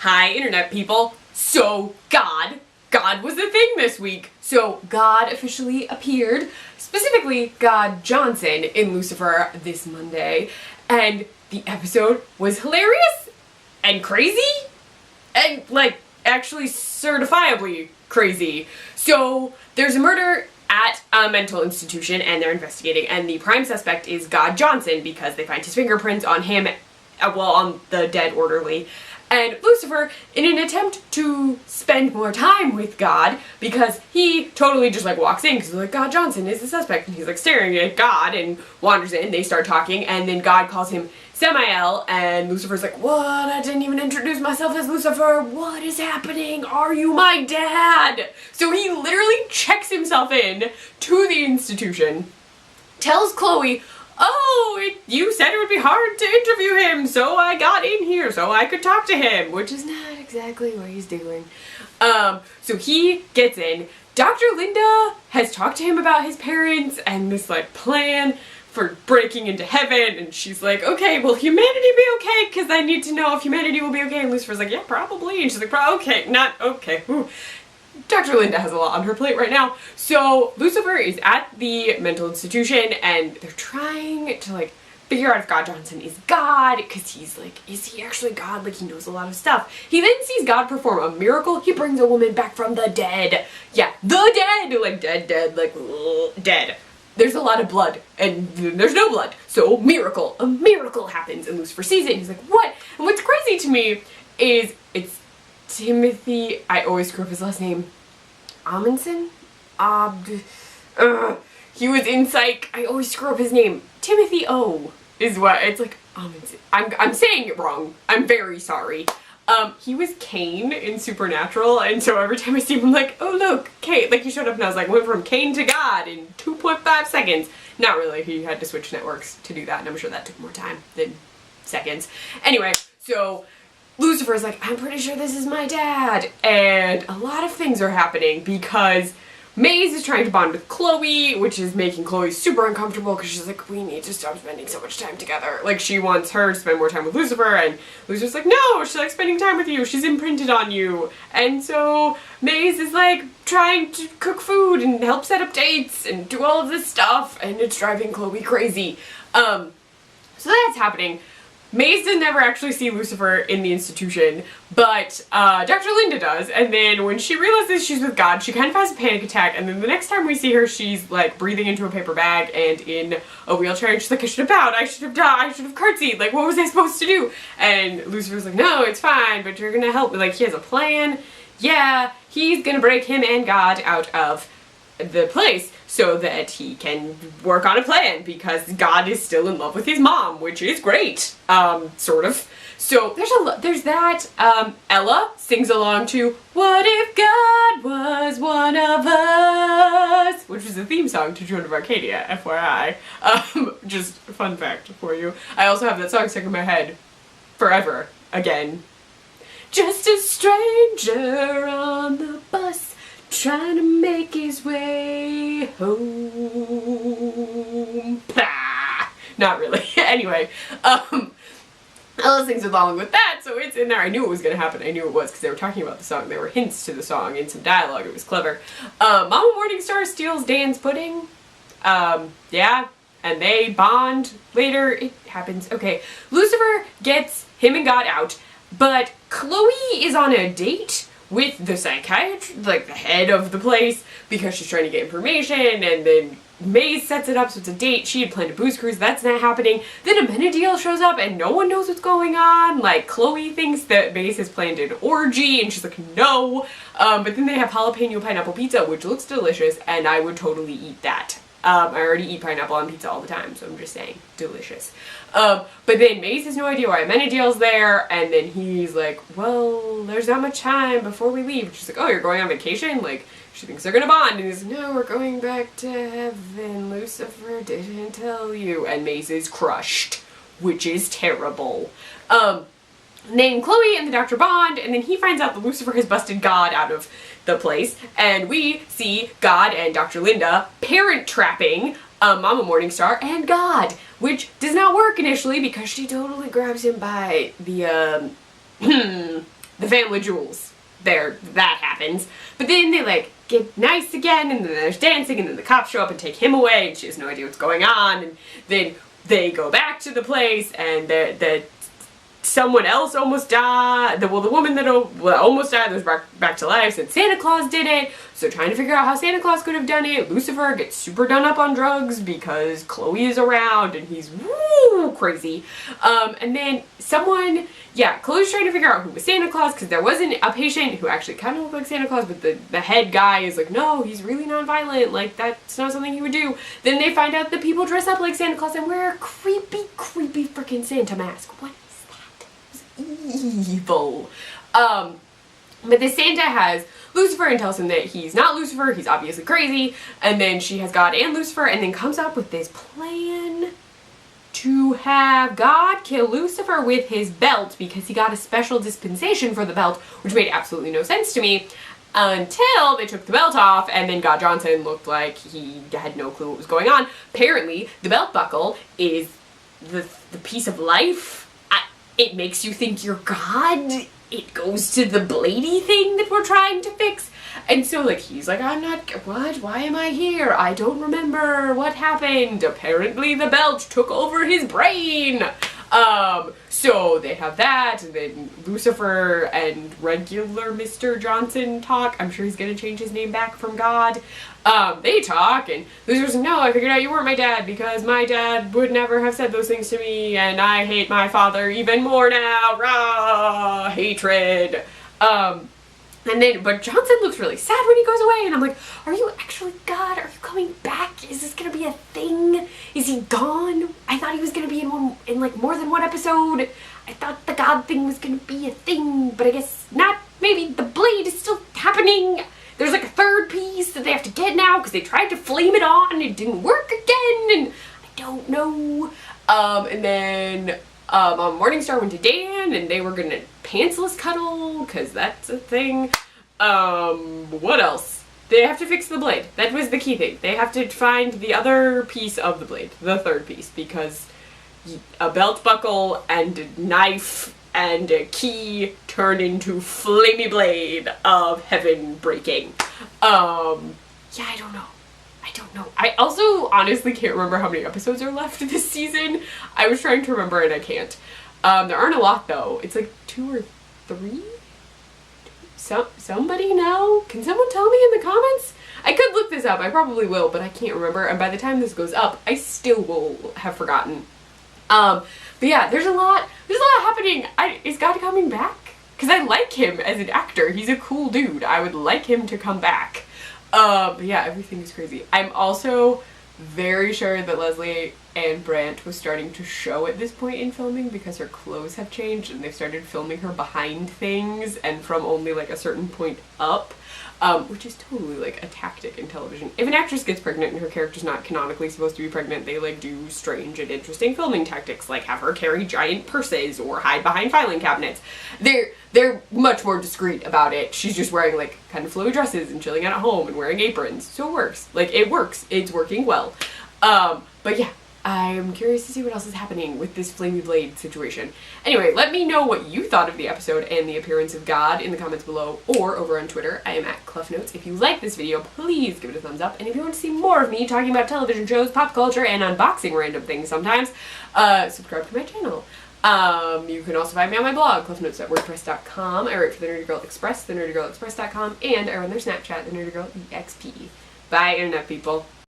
Hi, internet people. So, God was the thing this week. So, God officially appeared, specifically God Johnson in Lucifer this Monday, and the episode was hilarious and crazy and, actually certifiably crazy. So, there's a murder at a mental institution and they're investigating, and the prime suspect is God Johnson because they find his fingerprints on him, on the dead orderly. And Lucifer, in an attempt to spend more time with God, because he totally just walks in, because God Johnson is the suspect, and he's staring at God and wanders in, they start talking, and then God calls him Samael, and Lucifer's like, what? I didn't even introduce myself as Lucifer. What is happening? Are you my dad? So he literally checks himself in to the institution, tells Chloe, oh, you said it would be hard to interview him, so I got in here so I could talk to him, which is not exactly what he's doing. So he gets in. Dr. Linda has talked to him about his parents and this plan for breaking into heaven, and she's like, okay, will humanity be okay? Because I need to know if humanity will be okay. And Lucifer's like, yeah, probably. And she's like, okay, not okay. Ooh. Dr. Linda has a lot on her plate right now. So Lucifer is at the mental institution and they're trying to figure out if God Johnson is God, because he's is he actually God? He knows a lot of stuff. He then sees God perform a miracle. He brings a woman back from the dead. Yeah, the dead! Dead. There's a lot of blood, and there's no blood. So, miracle. A miracle happens, and Lucifer sees it, and he's like, what? And what's crazy to me is it's Timothy, I always screw up his last name, Amundsen? He was in Psych, I always screw up his name. Timothy O is what, it's Amundsen. I'm saying it wrong. I'm very sorry. He was Cain in Supernatural, and so every time I see him, I'm like, oh look, Cain. He showed up and I was like, went from Cain to God in 2.5 seconds. Not really, he had to switch networks to do that, and I'm sure that took more time than seconds. Anyway, so Lucifer's like, I'm pretty sure this is my dad, and a lot of things are happening because Maze is trying to bond with Chloe, which is making Chloe super uncomfortable because she's like, we need to stop spending so much time together. She wants her to spend more time with Lucifer, and Lucifer's like, no, she likes spending time with you. She's imprinted on you. And so Maze is trying to cook food and help set up dates and do all of this stuff, and it's driving Chloe crazy. So that's happening. Maze doesn't ever actually see Lucifer in the institution, but Dr. Linda does, and then when she realizes she's with God, she kind of has a panic attack, and then the next time we see her, she's breathing into a paper bag and in a wheelchair, and she's like, I should have bowed, I should have died, I should have curtsied, what was I supposed to do? And Lucifer's like, no, it's fine, but you're gonna help me, he has a plan. Yeah, he's gonna break him and God out of the place so that he can work on a plan, because God is still in love with his mom, which is great, sort of. So there's that. Ella sings along to What If God Was One of Us, which is a theme song to Joan of Arcadia, FYI. Just a fun fact for you. I also have that song stuck in my head forever, again. Just a stranger on the bus, trying to make his way home. Ah, not really. Anyway, Ella sings along with that, so it's in there. I knew it was going to happen. I knew it was because they were talking about the song. There were hints to the song in some dialogue. It was clever. Mama Morningstar steals Dan's pudding. Yeah, and they bond later. It happens. Okay, Lucifer gets him and God out, but Chloe is on a date with the psychiatrist, the head of the place, because she's trying to get information, and then Maze sets it up so it's a date. She had planned a booze cruise, that's not happening. Then a Benadryl shows up and no one knows what's going on. Chloe thinks that Maze has planned an orgy, and she's like, no. But then they have jalapeno pineapple pizza, which looks delicious, and I would totally eat that. I already eat pineapple on pizza all the time, so I'm just saying, delicious. But then Maze has no idea why Benadryl's there, and then he's like, well, there's not much time before we leave. She's like, oh, you're going on vacation? She thinks they're gonna bond, and he's like, no, we're going back to heaven. Lucifer didn't tell you. And Maze is crushed, which is terrible. Then Chloe and the doctor bond, and then he finds out that Lucifer has busted God out of the place, and we see God and Dr. Linda parent trapping Mama Morningstar and God, which does not work initially because she totally grabs him by the the family jewels. There, that happens. But then they like get nice again, and then there's dancing, and then the cops show up and take him away, and she has no idea what's going on, and then they go back to the place, and the someone else almost died. The woman that almost died was back to life, and Santa Claus did it. So trying to figure out how Santa Claus could have done it. Lucifer gets super done up on drugs because Chloe is around and he's woo crazy. And then Chloe's trying to figure out who was Santa Claus, because there wasn't a patient who actually kind of looked like Santa Claus, but the head guy is like, no, he's really non-violent, like that's not something he would do. Then they find out that people dress up like Santa Claus and wear a creepy freaking Santa mask. What? Evil. But the Santa has Lucifer and tells him that he's not Lucifer, he's obviously crazy, and then she has God and Lucifer, and then comes up with this plan to have God kill Lucifer with his belt, because he got a special dispensation for the belt, which made absolutely no sense to me, until they took the belt off, and then God Johnson looked like he had no clue what was going on. Apparently, the belt buckle is the piece of life. It makes you think you're God. It goes to the bladey thing that we're trying to fix. And so, like, he's like, I'm not, what? Why am I here? I don't remember what happened. Apparently the belt took over his brain. So they have that, and then Lucifer and regular Mr. Johnson talk. I'm sure he's gonna change his name back from God. They talk, and Lucifer's like, no, I figured out you weren't my dad, because my dad would never have said those things to me, and I hate my father even more now. Rah! Hatred. But Johnson looks really sad when he goes away, and I'm like, are you actually God? Are you coming back? Is this gonna be a thing? Is he gone? I thought he was gonna be in like more than one episode. I thought the God thing was gonna be a thing, but I guess not. Maybe the blade is still happening. There's like a third piece that they have to get now, because they tried to flame it on and it didn't work again, and I don't know. And then Morningstar went to Dan, and they were gonna pantsless cuddle, because that's a thing. What else? They have to fix the blade. That was the key thing. They have to find the other piece of the blade, the third piece, because a belt buckle and a knife and a key turn into flamey blade of heaven breaking. Yeah, I don't know. I also honestly can't remember how many episodes are left this season. I was trying to remember and I can't. There aren't a lot though. It's like 2 or 3? Somebody know? Can someone tell me in the comments? I could look this up. I probably will, but I can't remember. And by the time this goes up, I still will have forgotten. But yeah, there's a lot happening. Is God coming back? Because I like him as an actor. He's a cool dude. I would like him to come back. But yeah, everything is crazy. I'm also very sure that Leslie Ann Brandt was starting to show at this point in filming, because her clothes have changed and they've started filming her behind things and from only like a certain point up. Which is totally like a tactic in television. If an actress gets pregnant and her character's not canonically supposed to be pregnant, they like do strange and interesting filming tactics, like have her carry giant purses or hide behind filing cabinets. They're much more discreet about it. She's just wearing like kind of flowy dresses and chilling out at home and wearing aprons. So it works. Like it works. It's working well. But yeah. I'm curious to see what else is happening with this flamey blade situation. Anyway, let me know what you thought of the episode and the appearance of God in the comments below, or over on Twitter. I am at Kleffnotes. If you like this video, please give it a thumbs up. And if you want to see more of me talking about television shows, pop culture, and unboxing random things sometimes, subscribe to my channel. You can also find me on my blog, kleffnotes.wordpress.com. I write for the Nerdy Girl Express, thenerdygirlexpress.com, and I run their Snapchat, the Nerdy Girl EXP. Bye, internet people.